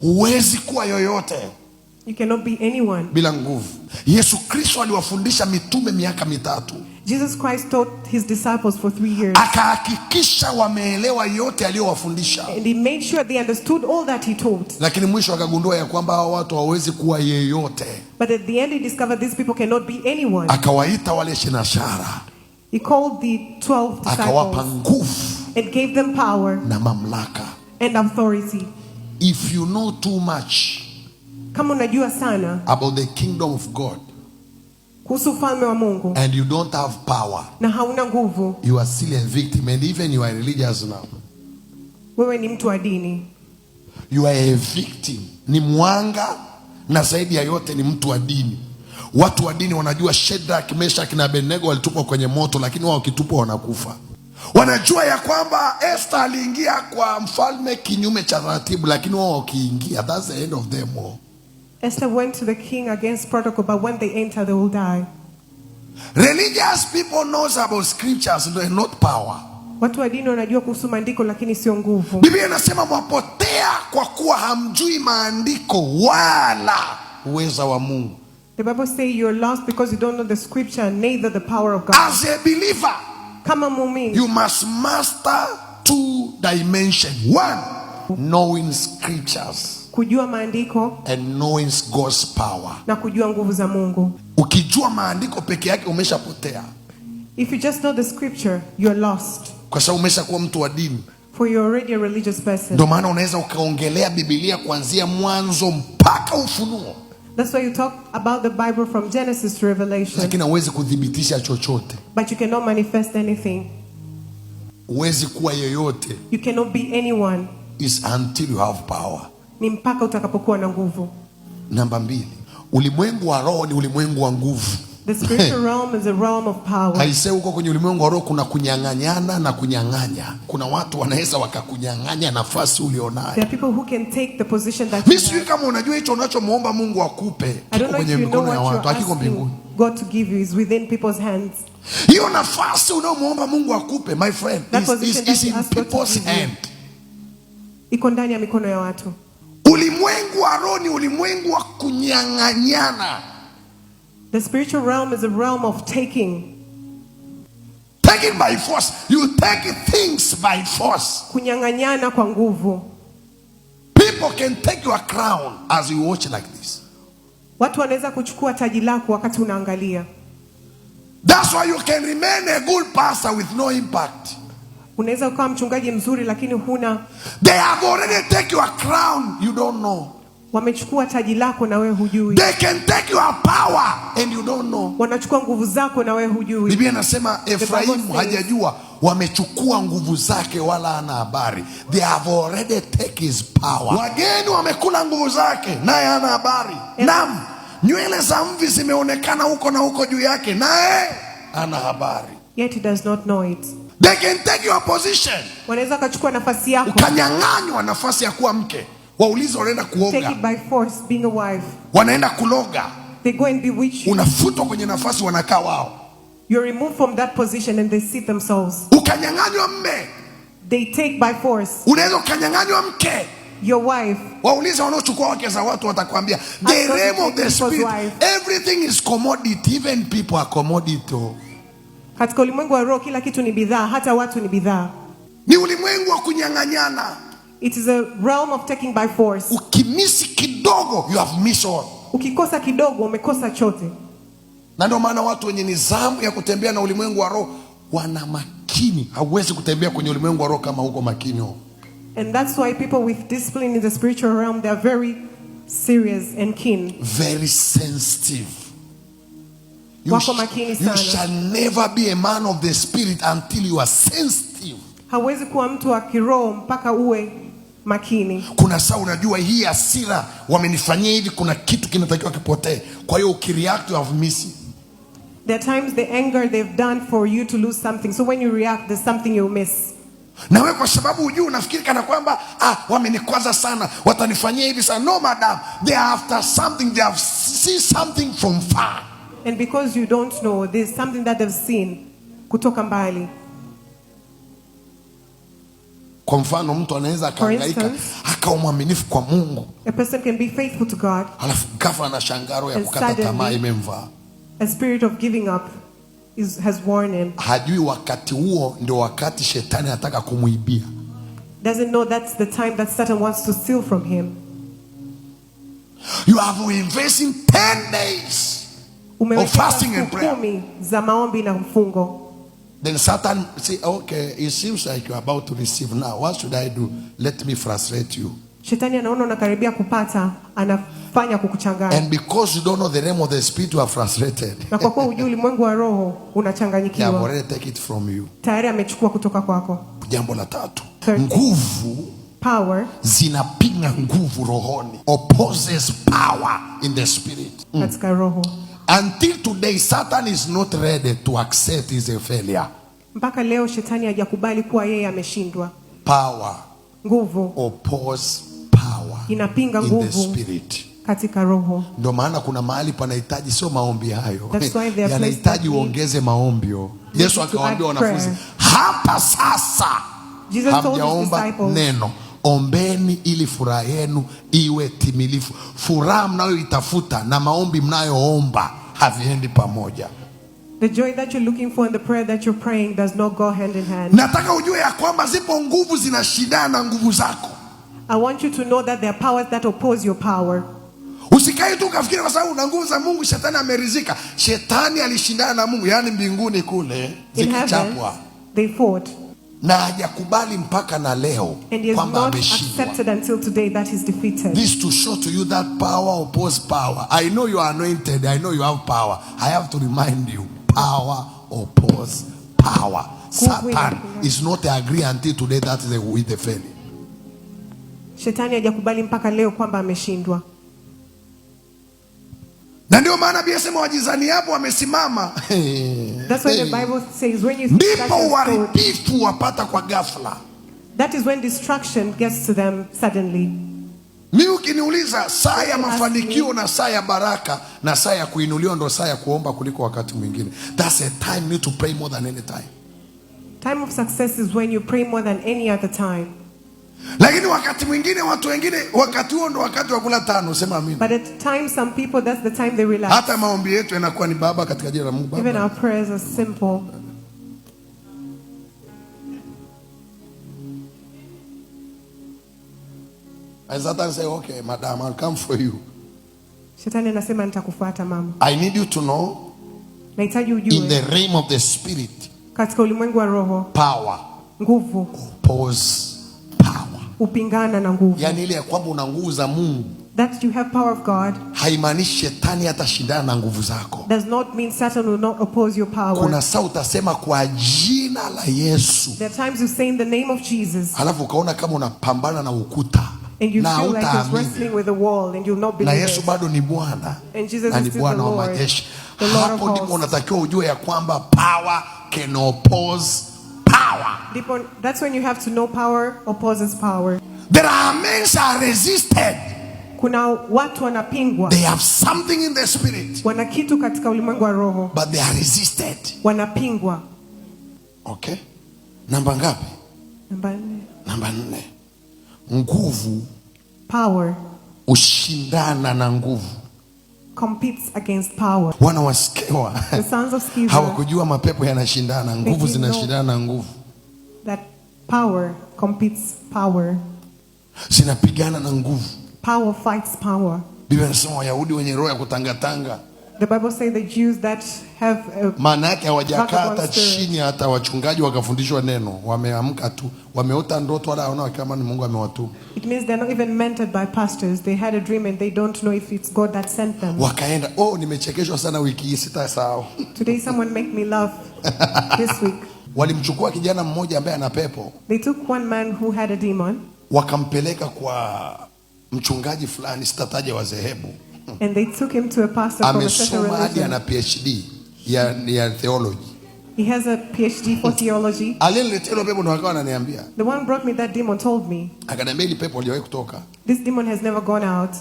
Huwezi kuwa yoyote. You cannot be anyone bila nguvu. Yesu Kristo aliwafundisha mitume miaka 3. Jesus Christ taught his disciples for 3 years. Akahakikisha wameelewa yote aliyowafundisha. And he made sure they understood all that he taught. Lakini mwisho akagundua ya kwamba hao watu hawawezi kuwa yeyote. But at the end he discovered these people cannot be anyone. Akawaita wale 12. He called the 12 akawapa disciples nguvu and gave them power na mamlaka. and authority. If you know too much Kama unajua sana about the kingdom of God kuhusu ufalme wa Mungu and you don't have power, na hauna nguvu, you are still a victim, and even you are religious now. wewe ni mtu wa dini. You are a victim. Ni mwanga na zaidi ya yote ni mtu wa dini. Watu wa dini wanajua Shadrach, Meshach na Abednego walitupwa kwenye moto, lakini wao kitupwa wanakufa. Wanajua ya kwamba Esther aliingia kwa mfalme kinyume cha taratibu, lakini wao wakiingia, that's the end of them all. Esther went to the king against protocol, but when they enter, they will die. Religious people knows about scriptures, not power. Watu wa dini wanajua kuhusu maandiko lakini sio nguvu. Biblia inasema mwapotea kwa kuwa hamjui maandiko wala uweza wa Mungu. The Bible says you're lost because you don't know the scripture, neither the power of God. As a believer, Kama muumini, you must master 2 dimensions. 1, knowing scriptures kujua maandiko and knowing God's power. na kujua nguvu za Mungu. Ukijua maandiko peke yake umeshapotea. If you just know the scripture, you're lost. Kwa sababu umeshakuwa mtu wa dini. For you're already a religious person. Ndio maana unaweza ukaongelea Biblia kuanzia mwanzo mpaka Ufunuo. That's why you talk about the Bible from Genesis to Revelation. Lakini huwezi kudhibitisha chochote. But you cannot manifest anything. Huwezi kuwa yoyote. You cannot be anyone. Is until you have power. Ni mpaka utakapokuwa na nguvu. Namba 2. Ulimwengu wa roho ni ulimwengu wa nguvu. The spiritual realm is a realm of power. Haisee huko kwenye ulimwengu wa roho kuna kunyang'anyana na kunyang'anya. Kuna watu wanaweza wakakunyang'anya nafasi ulionayo. There are people who can take the position that Mimi sijui kama unajua hicho unachomuomba Mungu akupe kwenye mikono ya watu, hakiko mbinguni. God to give you is within people's hands. Hiyo nafasi unayomuomba Mungu akupe, my friend, is in people's hand. Iko ndani ya mikono ya watu. Ulimwengu wa roho ni ulimwengu wa kunyang'anyana. The spiritual realm is a realm of taking. Take it by force. You take things by force. Kunyang'anyana kwa nguvu. People can take your crown as you watch like this. Watu wanaweza kuchukua taji lako wakati unaangalia. That's why you can remain a good pastor with no impact. Unaweza kuwa mchungaji mzuri lakini huna. They have already taken your crown, you don't know. Wamechukua taji lako na wewe hujui. They can take your power and you don't know. Wanachukua nguvu zako na wewe hujui. Biblia inasema Efraimu hajajua, wamechukua nguvu zake wala hana habari. They have already taken his power. Wageni wamekula nguvu zake naye hana habari. Naam, nywele za mvi zimeonekana huko na huko juu yake naye hana habari. Yet he does not know it. They can take your position. Wanaweza kuchukua nafasi yako. Ukanyang'anywa nafasi ya kuwa mke. Waulize wanaenda kuoga. Take it by force, being a wife. Wanaenda kuloga. They go and bewitch you. Unafutwa kwenye nafasi wanakaa wao. You're removed from that position and they sit themselves. Ukanyang'anywa mme. They take by force. Unaweza ukanyang'anywa mke. Your wife. Waulize wanaochukua wake za watu watakwambia the realm of the spirit, everything is commodity, even people are commodity. Katika ulimwengu wa roho kila kitu ni bidhaa, hata watu ni bidhaa. Ni ulimwengu wa kunyang'anyana. It is a realm of taking by force. Ukimisi kidogo you have missed all. Ukikosa kidogo umekosa chote. Na ndio maana watu wenye nizamu ya kutembea na ulimwengu wa roho wana makini. Hauwezi kutembea kwenye ulimwengu wa roho kama huko makini. And that's why people with discipline in the spiritual realm, they are very serious and keen. Very sensitive. You shall never be a man of the spirit until you are sensitive. Hauwezi kuwa mtu wa kiroho mpaka uwe makini. Kuna saa unajua hii hasira wamenifanyia hivi, kuna kitu kinatakiwa kipotee. Kwa hiyo ukireact you have missed. There are times the anger they've done for you to lose something. So when you react, there's something you miss. Na wewe kwa sababu hujui unafikiri kana kwamba wamenikwaza sana, watanifanyia hivi sana. No madam, they are after something, they have seen something from far. And because you don't know, there's something that they've seen kutoka mbali. Kwa mfano mtu anaweza akahangaika akawa mwaminifu kwa Mungu, a person can be faithful to God, alafu ghafla na shangaro ya kukata tamaa imemvaa. A spirit of giving up has worn him. Hajui wakati huo ndio wakati shetani anataka kumuibia. Doesn't know that's the time that Satan wants to steal from him. You have been investing 10 days of fasting and prayer. Za maombi na mfungo. Then Satan say, okay, it seems like you're about to receive now. What should I do? Let me frustrate you. Shetani anaona unakaribia kupata, anafanya kukuchanganya. And because you don't know the realm of the spirit, you are frustrated. Na kwa kuwa hujui ulimwengu wa roho, unachanganyikiwa. He have already take it from you. Tayari amechukua kutoka kwako. Jambo la tatu. Nguvu power zinapinga nguvu rohoni. Opposes power in the spirit. Katika roho. Until today, Satan is not ready to accept his failure. Mpaka leo shetani hajakubali kuwa yeye ameshindwa. Power. Nguvu. Oppose power. Inapinga nguvu in the spirit. Katika roho. Ndio maana kuna mahali panahitaji sio maombi hayo. Yanahitaji uongeze maombio. Yesu akawaambia wanafunzi, hapa sasa hamjaomba neno. Ombeni ili furaha yenu iwe timilifu. Furaha mnayoitafuta na maombi mnayoomba haviendi pamoja. The joy that you're looking for and the prayer that you're praying does not go hand in hand. Nataka ujue ya kwamba zipo nguvu zinashindana na nguvu zako. I want you to know that there are powers that oppose your power. Usikae tu kafikiri kwa sababu una nguvu za Mungu shetani amerizika. Shetani alishindana na Mungu, yani mbinguni kule zikichapwa. They fought. Na hajakubali mpaka na leo kwamba ameshindwa. Accepted until today that is defeated. This to show to you that power opposes power. I know you are anointed. I know you have power. I have to remind you, power opposes power. Satan is not agree until today that is with the failure. Shetani hajakubali mpaka leo kwamba ameshindwa. Na ndio maana Biblia inasema wajizani hapo wamesimama. That's why the Bible says when you ndipo uharibifu wapata kwa ghafla. That is when destruction gets to them suddenly. Mimi ukiniuliza saa ya mafanikio na saa ya baraka na saa ya kuinuliwa ndo saa ya kuomba kuliko wakati mwingine. That's a time you need to pray more than any time. Time of success is when you pray more than any other time. Lakini wakati mwingine watu wengine wakati huo ndo wakati wa kula tano, sema amina. But at times some people that's the time they relax. Hata maombi yetu yanakuwa ni Baba katika jina la Mungu Baba. Even our prayers are simple. And Satan say, okay, madam, I'll come for you. Shetani anasema nitakufuata mama. I need you to know, nahitaji ujue, in the realm of the spirit, katika ulimwengu wa roho, power nguvu oppose power. Upingana na nguvu. Yani ile ya kwamba una nguvu za Mungu, that you have power of God, haimaanishi shetani atashindana na nguvu zako. Does not mean Satan will not oppose your power. Kuna saa utasema kwa jina la Yesu. There are times you say in the name of Jesus. Halafu ukaona kama unapambana na ukuta. And you feel like you're wrestling with a wall and you'll not believe it. Na Yesu bado ni Bwana. And Jesus is still the Lord. Hapo ndipo unatakiwa ujue ya kwamba power can oppose power. That's when you have to know power opposes power. There are men are resisted. Kuna watu wanapingwa. They have something in the spirit. Wana kitu katika ulimwengu wa roho. But they are resisted. Wanapingwa. Okay. Namba ngapi? Namba 4. Namba 4. Nguvu, power, ushindana na nguvu, competes against power. Wana wa Skewa the sons of Sceva hawakujua mapepo yanashindana, nguvu zinashindana na nguvu. That power competes power. Zinapigana na nguvu. Power fights power. Biblia inasema Wayahudi wenye roho ya kutangatanga. The Bible says the Jews that have maana yake hawajakaa hata chini hata wachungaji wakafundishwa neno, wameamka tu, wameota ndoto wala hawana kama ni Mungu amewatuma. It means they're not even mentored by pastors. They had a dream and they don't know if it's God that sent them. Wakaenda, nimechekeshwa sana wiki hii sitasahau. Today someone make me laugh this week. Walimchukua kijana mmoja ambaye ana pepo. They took one man who had a demon. Wakampeleka kwa mchungaji fulani, sitataja wa dhehebu. And they took him to a pastor from a certain religion. Ana PhD ya theology. He has a PhD for theology. The one brought me that demon told me. This demon has never gone out.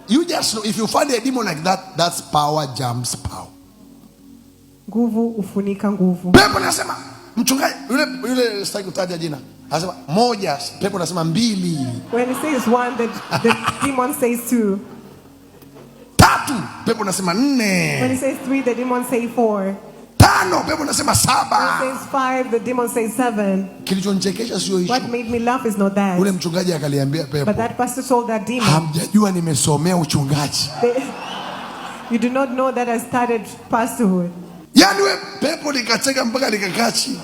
You just know, if you find a demon like that, that's power jumps power. Nguvu ufunika nguvu. Pepo nasema mchungaji yule sitaki kutaja jina. Anasema moja, pepo nasema mbili. When it says one, the demon says two. Tatu, pepo nasema nne. When it says three, the demon says four. Tano, pepo nasema saba. When it says five, the demon says seven. Kilichonichekesha sio hicho. What made me laugh is not that. Ule mchungaji akaliambia pepo, But that pastor told that demon, hamjajua nimesomea uchungaji. You do not know that I started pastorhood. Yaani we pepo likacheka mpaka likakaa chini.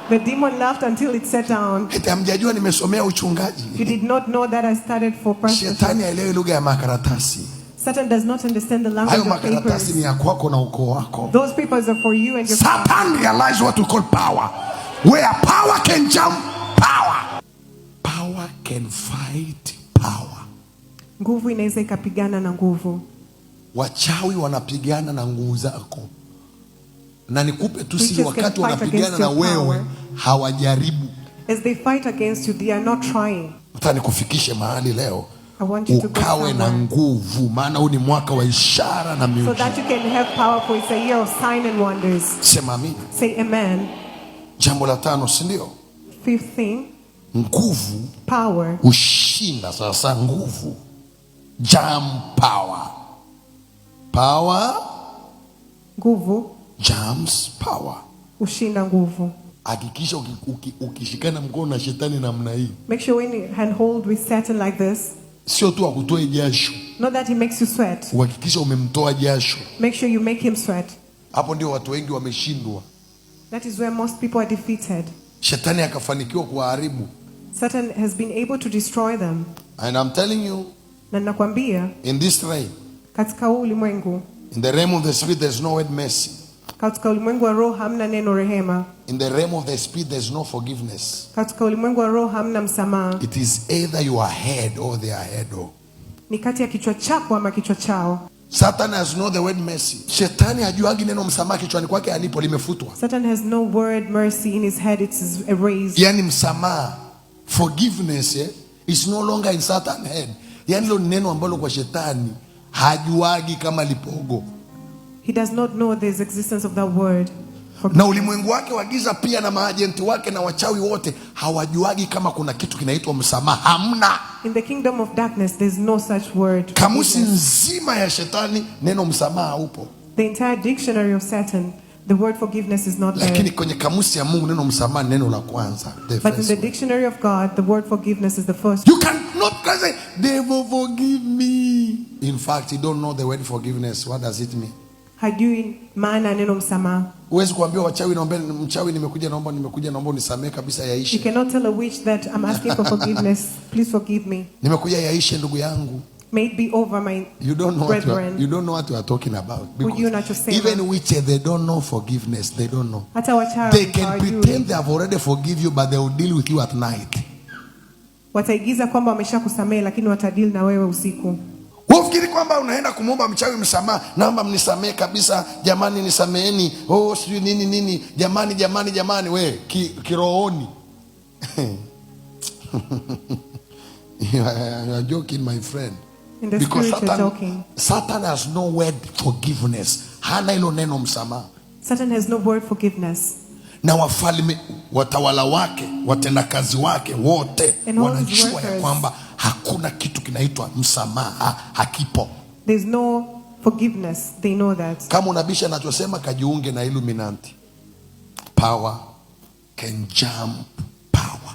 The demon laughed until it sat down. Eti hamjajua nimesomea uchungaji. You did not know that I started for pastorhood. Shetani haelewi lugha ya makaratasi. Satan does not understand the language Hayo of papers. makaratasi ni ya kwako na ukoo wako. Those papers are for you and your Satan realized what we call power. Where power can jump power. Power can fight power. Nguvu inaweza ikapigana na nguvu. Wachawi wanapigana na nguvu zako. Na nikupe tu siri, wakati wanapigana na wewe hawajaribu. As they fight against you, they are not trying. Nataka nikufikishe mahali leo. I want you to go ukawe na somewhere. nguvu, maana huu ni mwaka wa ishara na So miujiza. that you can have power, for it's a year of sign and wonders. Sema amina. Say amen. Jambo la tano, si ndio? Fifth thing, Nguvu power. ushinda. Sasa nguvu, jump power. Power Nguvu jumps power. ushinda nguvu. Hakikisha ukishikana mkono na shetani namna hii, Make sure when you hand hold with Satan like this, sio tu akutoe jasho, not that he makes you sweat. uhakikisha umemtoa jasho. Make sure you make him sweat. Hapo ndio watu wengi wameshindwa. That is where most people are defeated. Shetani akafanikiwa kuwaharibu. Satan has been able to destroy them. And I'm telling you, Na nakwambia, in this realm, katika huu ulimwengu, in the realm of the spirit, there's no word mercy. katika ulimwengu wa roho hamna neno rehema. In the realm of the spirit, there's no forgiveness. Katika ulimwengu wa roho hamna msamaha. It is either you are head or they are head. Ni kati ya kichwa chako ama kichwa chao. Satan has no the word mercy. Shetani hajuagi neno msamaha kichwani kwake alipo limefutwa. Satan has no word mercy in his head, it's erased. Yani msamaha, forgiveness, is no longer in Satan's head. Yani lo neno ambalo kwa shetani hajuagi kama lipogo. He does not know the existence of that word. Na ulimwengu wake wa giza pia na maajenti wake na wachawi wote hawajuagi kama kuna kitu kinaitwa msamaha. Hamna. In the kingdom of darkness, there's no such word. Kamusi nzima ya shetani neno msamaha upo. The entire dictionary of Satan, the word forgiveness is not Lakini there. kwenye kamusi ya Mungu neno msamaha neno la kwanza. But in the dictionary of God, the word forgiveness is the first. You cannot say, devil forgive me. In fact, you don't know the word forgiveness. What does it mean? Hajui maana neno msamaha. Huwezi kuambia wachawi, naomba mchawi, nimekuja naomba unisamehe kabisa You yaishe. cannot tell a witch that I'm asking for forgiveness. Please forgive me. Nimekuja yaishe ndugu yangu. May it be over, my You don't know brethren. what you are talking about. Hujui unachosema. Even witches, they don't know forgiveness. They don't know. Hata wachawi They can hawajui. pretend they have already forgive you, but they will deal with you at night. Wataigiza kwamba wameshakusamehe lakini watadili na wewe usiku. Unafikiri kwamba unaenda kumwomba mchawi msamaha, naomba mnisamehe kabisa, jamani nisameheni, sijui nini, jamani, we kirohoni. You are joking, my friend. In the Because spirit you're joking. Satan has no word forgiveness. Hana hilo neno msamaha. Satan has no word forgiveness. Na wafalme, watawala wake, watendakazi wake wote And all his wanajua ya workers. kwamba hakuna kitu kinaitwa msamaha, hakipo. There's no forgiveness. They know that. Kama unabisha nachosema, kajiunge na Illuminati. Power can jump power.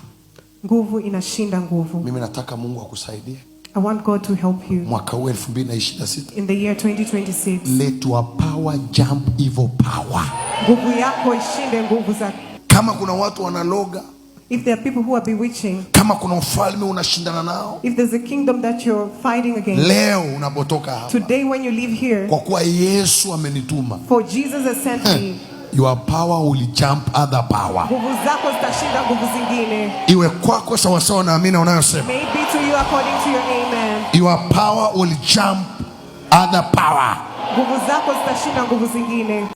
Nguvu inashinda nguvu. Mimi nataka Mungu akusaidie. I want God to help you. Mwaka huu 2026. In the year 2026. Let your power jump evil power. Nguvu yako ishinde nguvu za. Kama kuna watu wanaloga, If there are people who are bewitching, kama kuna ufalme unashindana nao, if there's a kingdom that you're fighting against, leo unapotoka hapa, today when you leave here, kwa kuwa Yesu amenituma, for Jesus has sent me, your power will jump other power. nguvu zako zitashinda nguvu zingine. Iwe kwako sawa sawa na amina unayosema. May it be to you according to your amen. Your power will jump other power. Nguvu zako zitashinda nguvu zingine.